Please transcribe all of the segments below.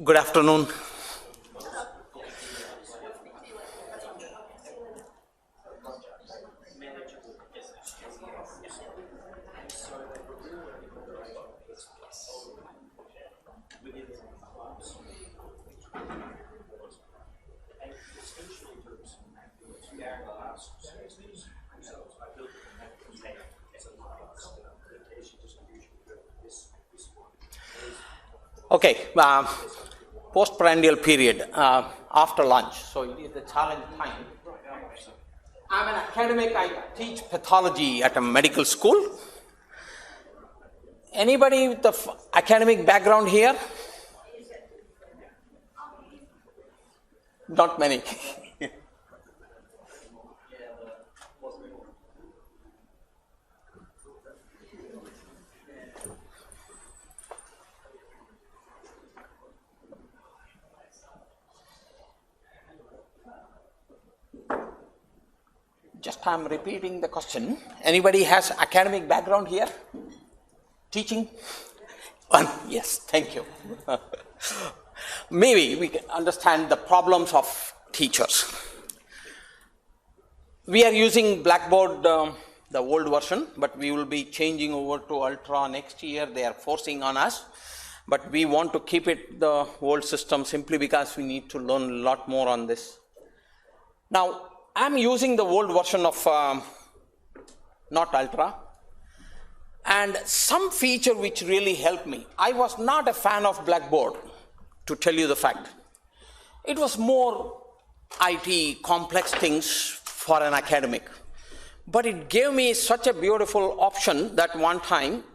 Good afternoon. Okay, postprandial period after lunch, so it is the challenge time. I'm an academic, I teach pathology at a medical school. Anybody with the academic background here? Not many. Just I'm repeating the question. Anybody has academic background here? Teaching? One. Yes, thank you. Maybe we can understand the problems of teachers. We are using Blackboard, the old version, but we will be changing over to Ultra next year. They are forcing on us, but we want to keep it the old system simply because we need to learn a lot more on this. Now, I'm using the old version of not Ultra, and some feature which really helped me. I was not a fan of Blackboard, to tell you the fact. It was more IT, complex things for an academic. But it gave me such a beautiful option that one time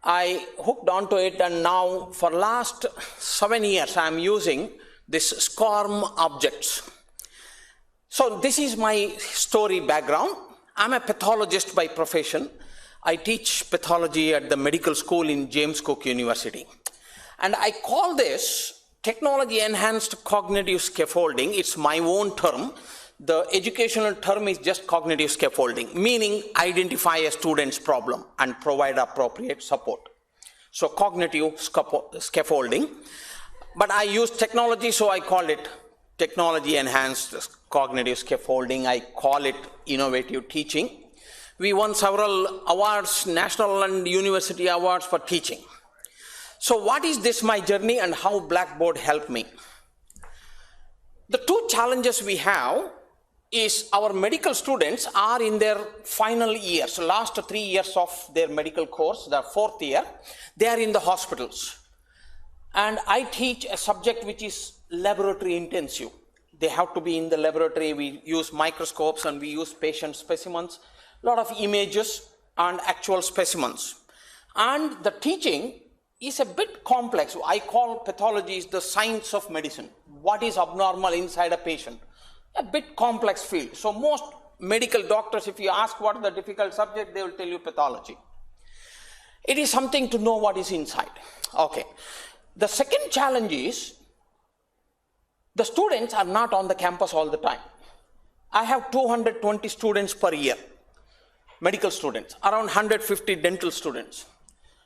I hooked onto it, and now for last 7 years I'm using this SCORM objects. So this is my story background. I'm a pathologist by profession. I teach pathology at the medical school in James Cook University. And I call this technology enhanced cognitive scaffolding. It's my own term. The educational term is just cognitive scaffolding, meaning identify a student's problem and provide appropriate support. So cognitive scaffolding. But I use technology, so I call it technology enhanced cognitive scaffolding. I call it innovative teaching. We won several awards, national and university awards for teaching. So what is this my journey and how Blackboard helped me? The two challenges we have is our medical students are in their final years, last 3 years of their medical course, the 4th year, they are in the hospitals. And I teach a subject which is laboratory intensive. They have to be in the laboratory. We use microscopes and we use patient specimens, a lot of images and actual specimens. And the teaching is a bit complex. I call pathology is the science of medicine. What is abnormal inside a patient? A bit complex field. So most medical doctors, if you ask what is the difficult subject, they will tell you pathology. It is something to know what is inside. Okay. The second challenge is the students are not on the campus all the time. I have 220 students per year, medical students, around 150 dental students,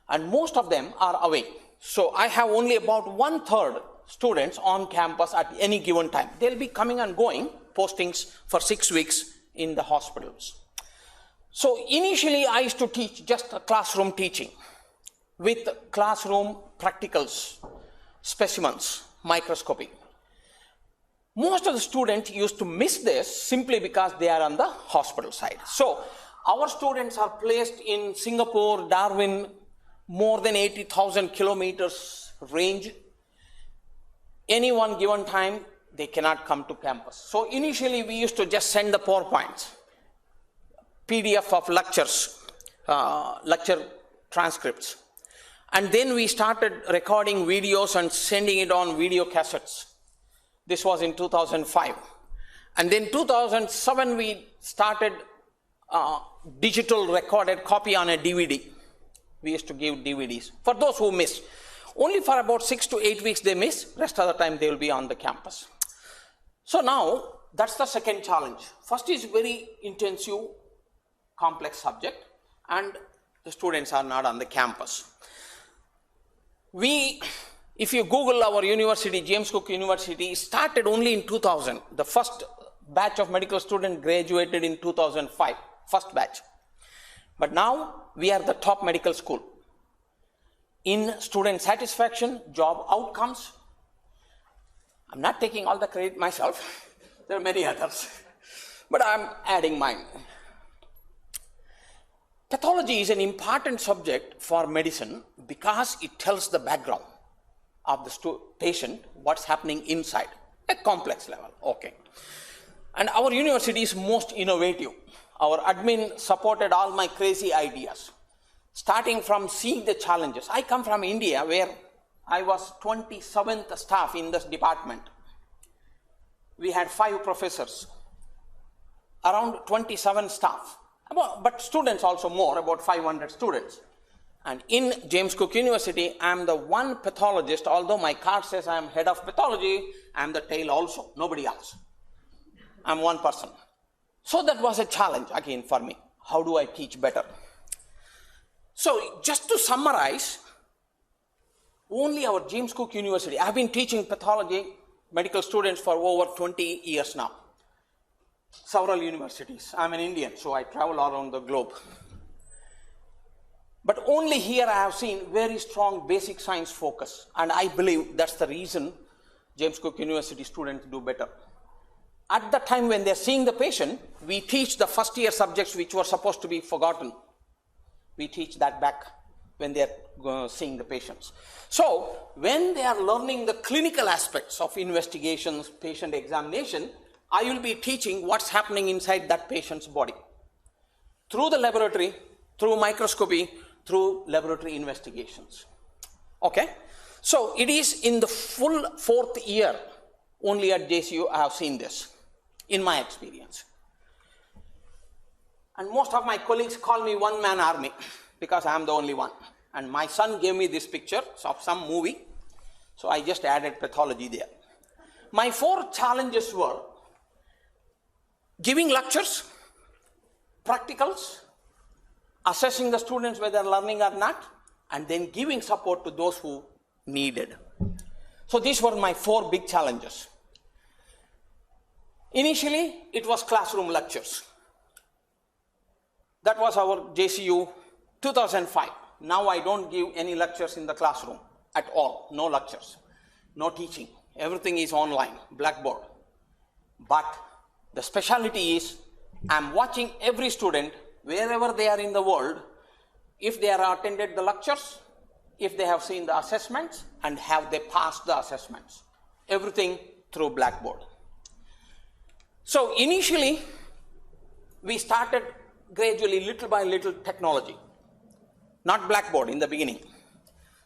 and most of them are away. So I have only about 1/3 students on campus at any given time. They'll be coming and going, postings for 6 weeks in the hospitals. So initially I used to teach just a classroom teaching with classroom practicals, specimens, microscopy. Most of the students used to miss this simply because they are on the hospital side. So our students are placed in Singapore, Darwin, more than 80,000 kilometers range. Any one given time, they cannot come to campus. So initially we used to just send the PowerPoints, PDF of lectures, lecture transcripts. And then we started recording videos and sending it on video cassettes. This was in 2005. And then 2007 we started digital recorded copy on a DVD. We used to give DVDs for those who missed. Only for about 6 to 8 weeks they miss, rest of the time they will be on the campus. So now that's the second challenge. First is very intensive, complex subject, and the students are not on the campus. If you Google our university, James Cook University, started only in 2000. The first batch of medical students graduated in 2005, first batch. But now we are the top medical school in student satisfaction, job outcomes. I'm not taking all the credit myself. There are many others, but I'm adding mine. Pathology is an important subject for medicine because it tells the background of the patient, what's happening inside, a complex level, okay. And our university is most innovative. Our admin supported all my crazy ideas, starting from seeing the challenges. I come from India, where I was 27th staff in this department. We had 5 professors, around 27 staff, but students also more, about 500 students. And in James Cook University, I'm the one pathologist, although my card says I'm head of pathology, I'm the tail also, nobody else. I'm one person. So that was a challenge again for me. How do I teach better? So just to summarize, only our James Cook University, I've been teaching pathology, medical students for over 20 years now. Several universities. I'm an Indian, so I travel around the globe. But only here I have seen very strong basic science focus, and I believe that's the reason James Cook University students do better. At the time when they're seeing the patient, we teach the first year subjects which were supposed to be forgotten. We teach that back when they're seeing the patients. So when they are learning the clinical aspects of investigations, patient examination, I will be teaching what's happening inside that patient's body. Through the laboratory, through microscopy, through laboratory investigations. Okay? So it is in the full 4th year, only at JCU I have seen this, in my experience. And most of my colleagues call me one-man army, because I am the only one. And my son gave me this picture of some movie, so I just added pathology there. My 4 challenges were giving lectures, practicals, assessing the students whether they're learning or not, and then giving support to those who needed. So these were my 4 big challenges. Initially, it was classroom lectures. That was our JCU 2005. Now I don't give any lectures in the classroom at all. No lectures, no teaching. Everything is online, Blackboard. But the specialty is I'm watching every student wherever they are in the world, if they are attended the lectures, if they have seen the assessments, and have they passed the assessments. Everything through Blackboard. So initially, we started gradually, little by little, technology. Not Blackboard in the beginning.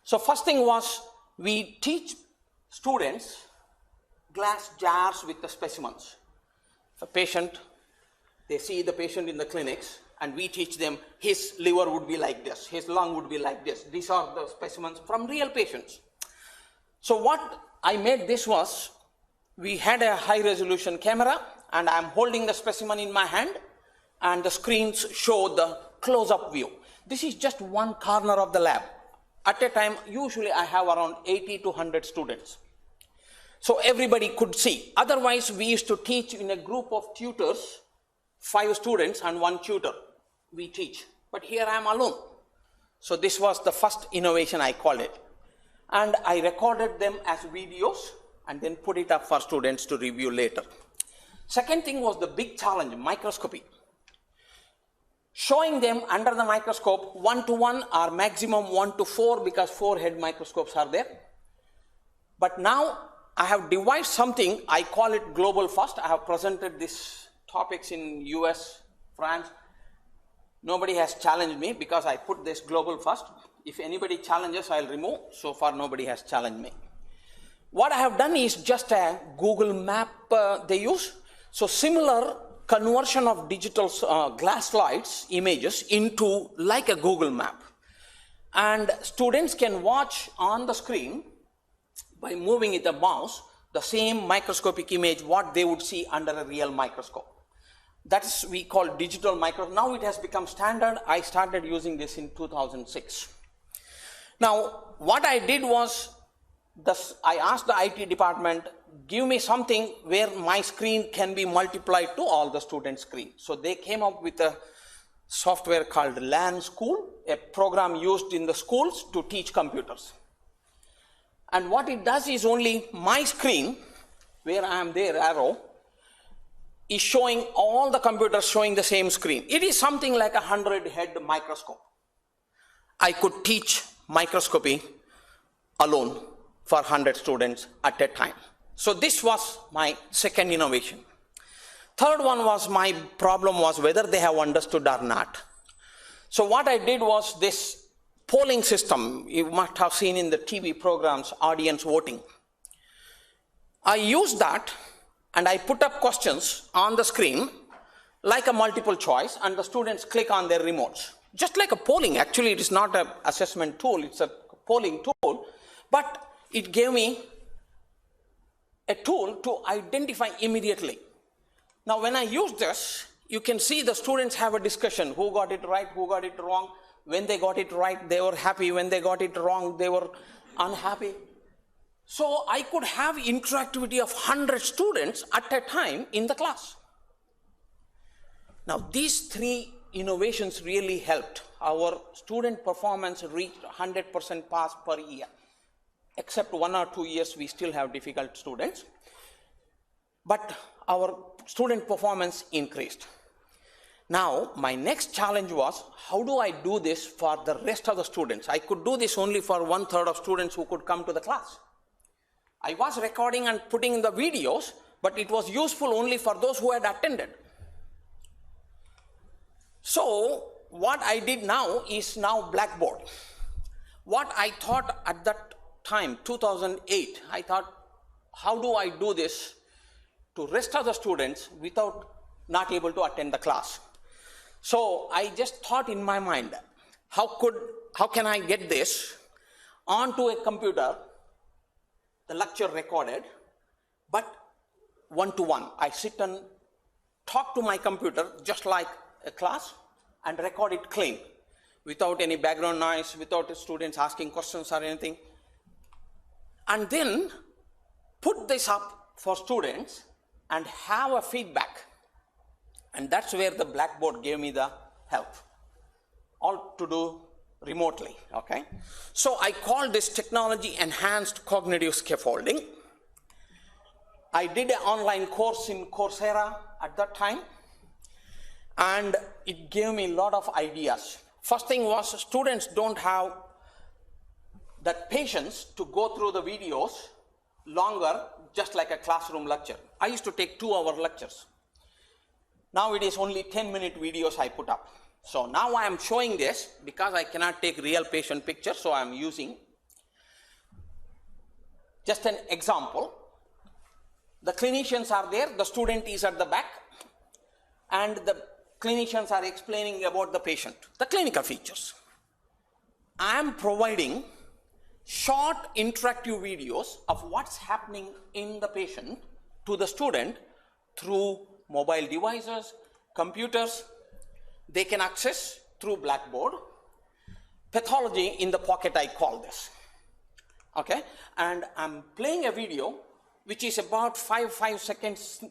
So first thing was, we teach students glass jars with the specimens. If a patient, they see the patient in the clinics, and we teach them his liver would be like this, his lung would be like this. These are the specimens from real patients. So what I made this was, we had a high resolution camera, and I'm holding the specimen in my hand, and the screens show the close-up view. This is just one corner of the lab. At a time, usually I have around 80 to 100 students. So everybody could see. Otherwise, we used to teach in a group of tutors, 5 students and 1 tutor. We teach. But here I am alone. So this was the first innovation, I called it. And I recorded them as videos and then put it up for students to review later. Second thing was the big challenge, microscopy. Showing them under the microscope 1:1 or maximum 1:4, because 4 head microscopes are there. But now I have devised something, I call it global first. I have presented these topics in US, France. Nobody has challenged me because I put this global first. If anybody challenges, I'll remove. So far, nobody has challenged me. What I have done is just a Google map they use. So similar conversion of digital glass slides images into like a Google map. And students can watch on the screen by moving with a mouse the same microscopic image what they would see under a real microscope. That is we call digital microscope. Now it has become standard. I started using this in 2006. Now, what I did was, I asked the IT department, give me something where my screen can be multiplied to all the students' screen. So they came up with a software called LAN School, a program used in the schools to teach computers. And what it does is only my screen, where I am there, arrow, is showing all the computers showing the same screen. It is something like a 100-head microscope. I could teach microscopy alone for 100 students at a time. So this was my second innovation. Third one was, my problem was whether they have understood or not. So what I did was this polling system. You must have seen in the TV programs, audience voting. I used that and I put up questions on the screen like a multiple choice, and the students click on their remotes. Just like a polling. Actually, it is not an assessment tool, it's a polling tool, but it gave me a tool to identify immediately. Now, when I use this, you can see the students have a discussion, who got it right, who got it wrong. When they got it right, they were happy. When they got it wrong, they were unhappy. So I could have interactivity of 100 students at a time in the class. Now, these three innovations really helped. Our student performance reached 100% pass per year. Except 1 or 2 years, we still have difficult students. But our student performance increased. Now, my next challenge was, how do I do this for the rest of the students? I could do this only for 1/3 of students who could come to the class. I was recording and putting in the videos, but it was useful only for those who had attended. So, what I did now is now Blackboard. What I thought at that time, 2008, I thought, how do I do this to rest of the students without not able to attend the class? So I just thought in my mind, how can I get this onto a computer, the lecture recorded, but one-to-one. I sit and talk to my computer just like a class and record it clean, without any background noise, without the students asking questions or anything. And then put this up for students and have a feedback. And that's where the Blackboard gave me the help. All to do remotely, okay? So I call this technology enhanced cognitive scaffolding. I did an online course in Coursera at that time, and it gave me a lot of ideas. First thing was, students don't have that patience to go through the videos longer, just like a classroom lecture. I used to take 2-hour lectures. Now it is only 10-minute videos I put up. So now I am showing this because I cannot take real patient pictures, so I am using just an example. The clinicians are there, the student is at the back, and the clinicians are explaining about the patient, the clinical features. I am providing short interactive videos of what's happening in the patient to the student through mobile devices, computers. They can access through Blackboard. Pathology in the pocket, I call this. Okay, and I'm playing a video which is about 5 seconds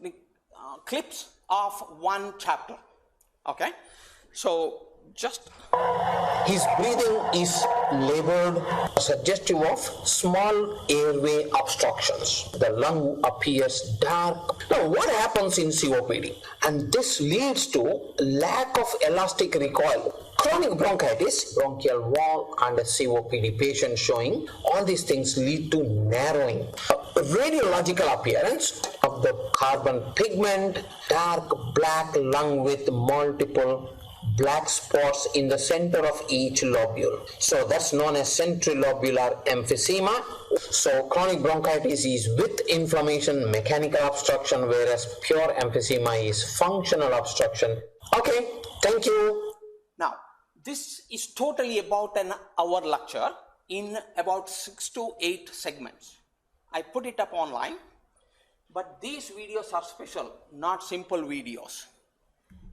clips of one chapter. Okay, so just his breathing is labored, suggestive of small airway obstructions. The lung appears dark. Now, what happens in COPD? And this leads to lack of elastic recoil. Chronic bronchitis, bronchial wall, and a COPD patient showing all these things lead to narrowing. Radiological appearance of the carbon pigment, dark black lung with multiple black spots in the center of each lobule. So that's known as centrilobular emphysema. So chronic bronchitis is with inflammation, mechanical obstruction, whereas pure emphysema is functional obstruction. Okay, thank you. Now, this is totally about an hour lecture in about 6 to 8 segments. I put it up online, but these videos are special, not simple videos.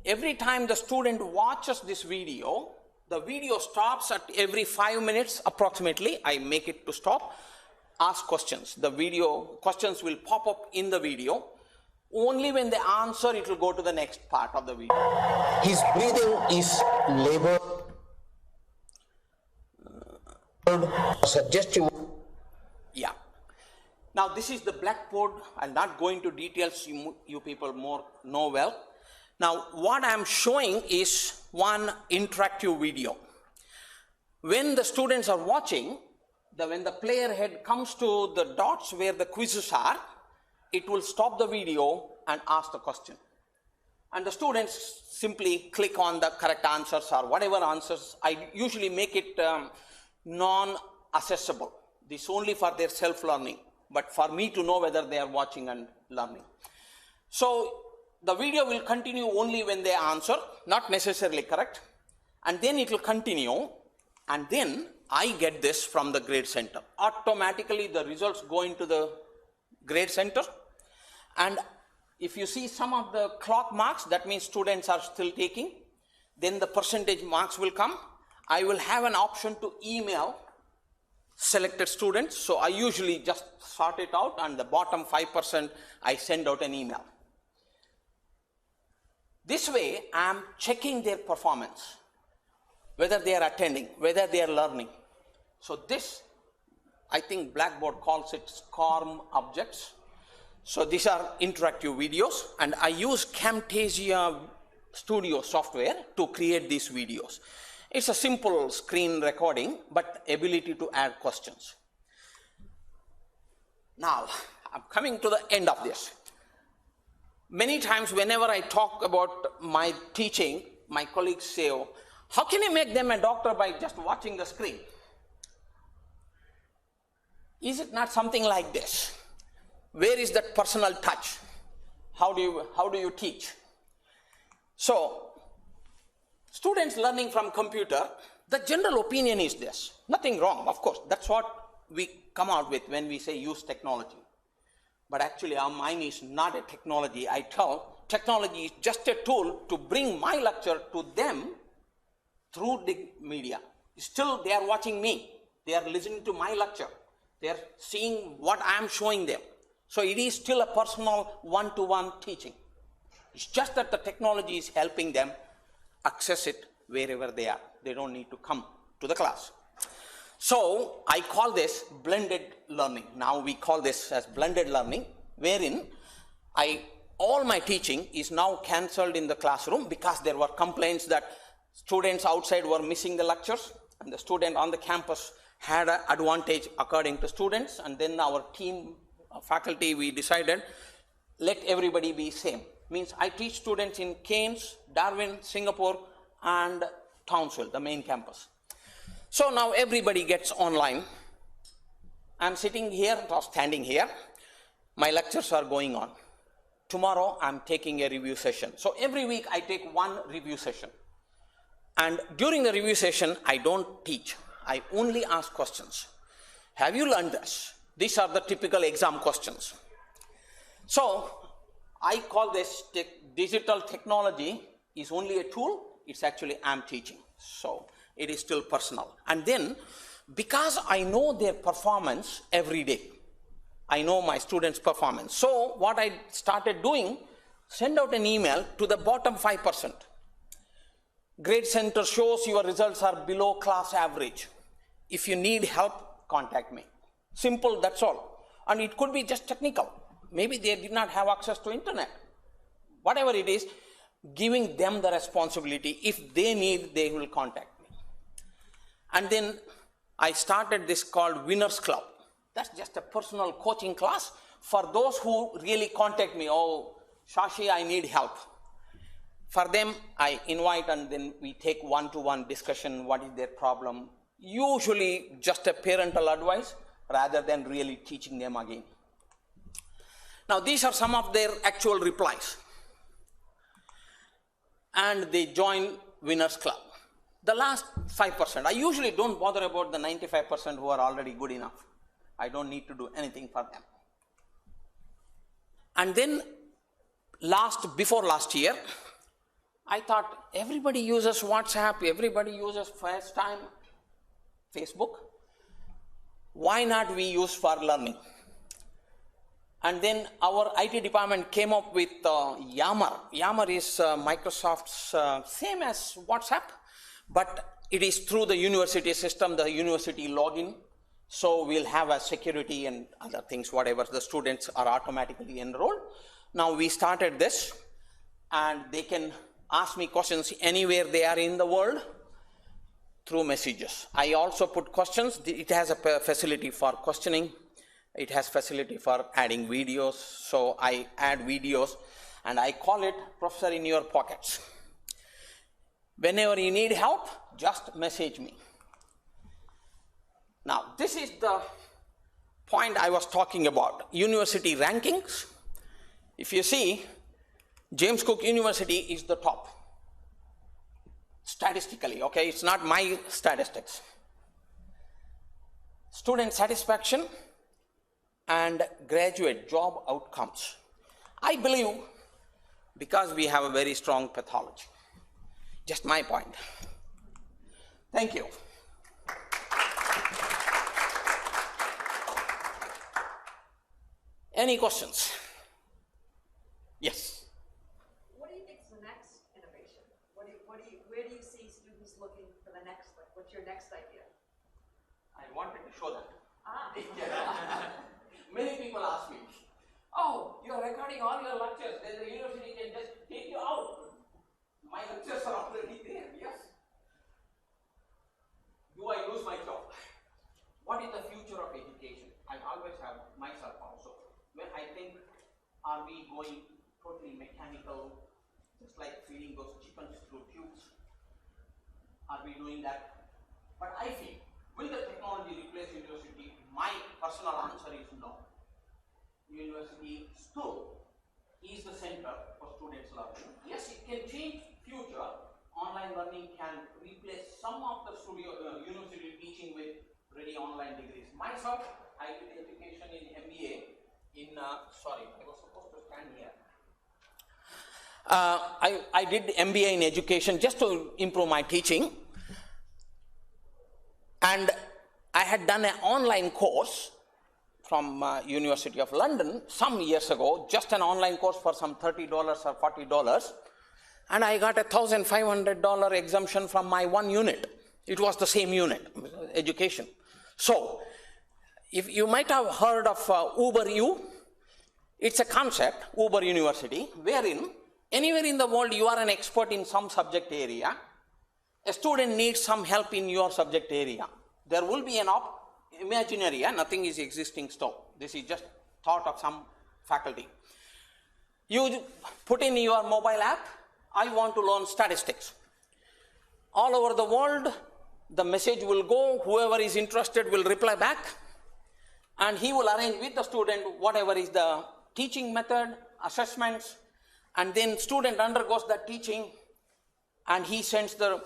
Every time the student watches this video, The video stops at every 5 minutes approximately. I make it to stop. Ask questions. The video questions will pop up in the video. Only when they answer, it will go to the next part of the video. His breathing is labored, suggestive. Yeah. Now this is the Blackboard. I'll not go into details. You people more know well. Now what I'm showing is one interactive video. When the students are watching, when the player head comes to the dots where the quizzes are, it will stop the video and ask the question. And the students simply click on the correct answers or whatever answers. I usually make it non-accessible. This is only for their self-learning, but for me to know whether they are watching and learning. So the video will continue only when they answer, not necessarily correct. And then it will continue, and then I get this from the grade center. Automatically the results go into the grade center, and if you see some of the clock marks, that means students are still taking. Then the percentage marks will come. I will have an option to email selected students. So I usually just sort it out, and the bottom 5% I send out an email. This way I am checking their performance, whether they are attending, whether they are learning. So this, I think Blackboard calls it SCORM objects. So these are interactive videos, and I use Camtasia Studio software to create these videos. It's a simple screen recording, but ability to add questions. Now, I'm coming to the end of this. Many times whenever I talk about my teaching, my colleagues say, oh, how can you make them a doctor by just watching the screen? Is it not something like this? Where is that personal touch? How do you teach? So, students learning from computer, the general opinion is this. Nothing wrong, of course. That's what we come out with when we say use technology. But actually our mind is not a technology. I tell technology is just a tool to bring my lecture to them through the media. Still they are watching me. They are listening to my lecture. They are seeing what I am showing them. So it is still a personal one-to-one teaching. It's just that the technology is helping them access it wherever they are. They don't need to come to the class. So I call this blended learning. Now we call this as blended learning, wherein all my teaching is now cancelled in the classroom because there were complaints that students outside were missing the lectures, and the student on the campus had an advantage according to students. And then our team, faculty, we decided let everybody be same. Means I teach students in Cairns, Darwin, Singapore, and Townsville, the main campus. So now everybody gets online. I'm sitting here or standing here. My lectures are going on. Tomorrow I'm taking a review session. So every week I take one review session. And during the review session, I don't teach. I only ask questions. Have you learned this? These are the typical exam questions. So I call this digital technology is only a tool. It's actually I'm teaching. So it is still personal. And then because I know their performance every day, I know my students' performance. So what I started doing, send out an email to the bottom 5%. Grade center shows your results are below class average. If you need help, contact me. Simple, that's all. And it could be just technical. Maybe they did not have access to internet. Whatever it is, giving them the responsibility. If they need, they will contact me. And then I started this called Winners Club. That's just a personal coaching class for those who really contact me. Oh, Shashi, I need help. For them, I invite, and then we take one-to-one discussion. What is their problem? Usually just a parental advice rather than really teaching them again. Now these are some of their actual replies. And they join Winners Club. The last 5%, I usually don't bother about the 95% who are already good enough. I don't need to do anything for them. And then before last year, I thought everybody uses WhatsApp, everybody uses FaceTime, Facebook. Why not we use for learning? And then our IT department came up with Yama. Yama is Microsoft's same as WhatsApp, but it is through the university system, the university login. So we'll have a security and other things, whatever. The students are automatically enrolled. Now we started this, and they can ask me questions anywhere they are in the world through messages. I also put questions. It has a facility for questioning. It has facility for adding videos. So I add videos, and I call it Professor in Your Pockets. Whenever you need help, just message me. Now, this is the point I was talking about, university rankings. If you see, James Cook University is the top, statistically, okay? It's not my statistics. Student satisfaction and graduate job outcomes. I believe because we have a very strong pathology. Just my point. Thank you. Any questions? Yes. What do you think is the next innovation? Where do you see students looking for the next? Like, what's your next idea? I wanted to show that. Ah. Many people ask me, "Oh, you are recording all your lectures, then the university can just take you out." My lectures are already there. Yes. Do I lose my job? What is the future of education? I always have myself also. When I think, are we going totally mechanical, just like feeding those chickens through tubes? Are we doing that? But I feel, will the technology replace university? My personal answer is no. University still is the center for students' learning. Yes, it can change future. Online learning can replace some of the university teaching with ready online degrees. Myself, I did education in MBA in, sorry, I was supposed to stand here. I did MBA in education just to improve my teaching. And I had done an online course from University of London some years ago, just an online course for some $30 or $40. And I got a $1,500 exemption from my one unit. It was the same unit, education. So, if you might have heard of Uber U, it's a concept, Uber University, wherein anywhere in the world you are an expert in some subject area, a student needs some help in your subject area. There will be an imaginary, nothing is existing still. This is just thought of some faculty. You put in your mobile app, I want to learn statistics. All over the world, the message will go, whoever is interested will reply back, and he will arrange with the student whatever is the teaching method, assessments, and then student undergoes that teaching, and he sends the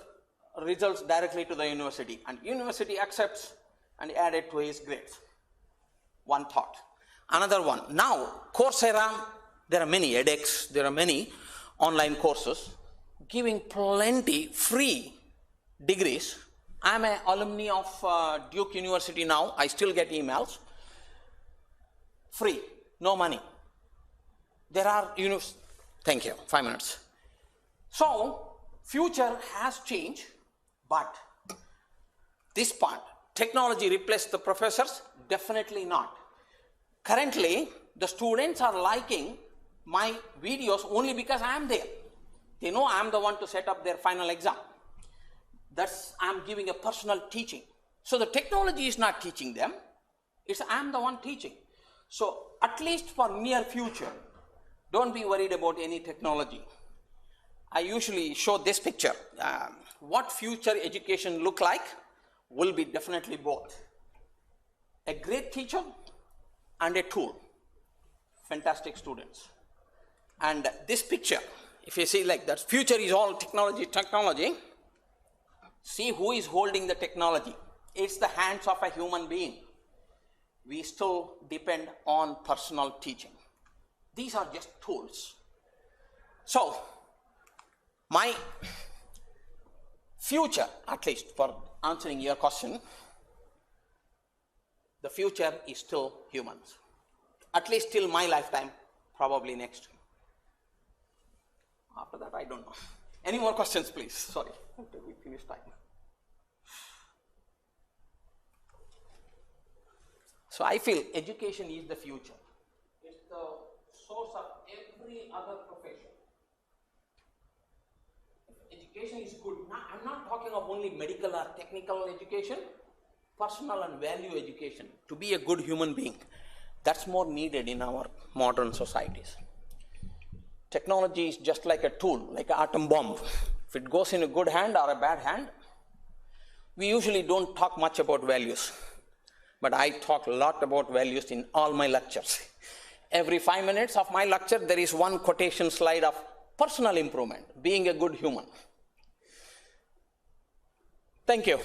results directly to the university, and university accepts and add it to his grades. One thought. Another one. Now, Coursera, there are many edX, there are many online courses giving plenty free degrees. I'm an alumni of Duke University now. I still get emails. Free, no money. There are, thank you, 5 minutes. So, future has changed, but this part, technology replaced the professors? Definitely not. Currently, the students are liking my videos only because I am there. They know I am the one to set up their final exam. I am giving a personal teaching. So the technology is not teaching them, it's I am the one teaching. So at least for near future, don't be worried about any technology. I usually show this picture. What future education look like will be definitely both. A great teacher and a tool. Fantastic students. And this picture, if you see like that, future is all technology. See who is holding the technology. It's the hands of a human being. We still depend on personal teaching. These are just tools. So, My future, at least for answering your question, the future is still humans. At least till my lifetime, probably next. After that, I don't know. Any more questions, please? Sorry, until we finish time. So I feel education is the future. It's the source of every other profession. If education is good, I'm not talking of only medical or technical education, personal and value education. To be a good human being, that's more needed in our modern societies. Technology is just like a tool, like an atom bomb. If it goes in a good hand or a bad hand, we usually don't talk much about values. But I talk a lot about values in all my lectures. Every 5 minutes of my lecture, there is one quotation slide of personal improvement, being a good human. Thank you.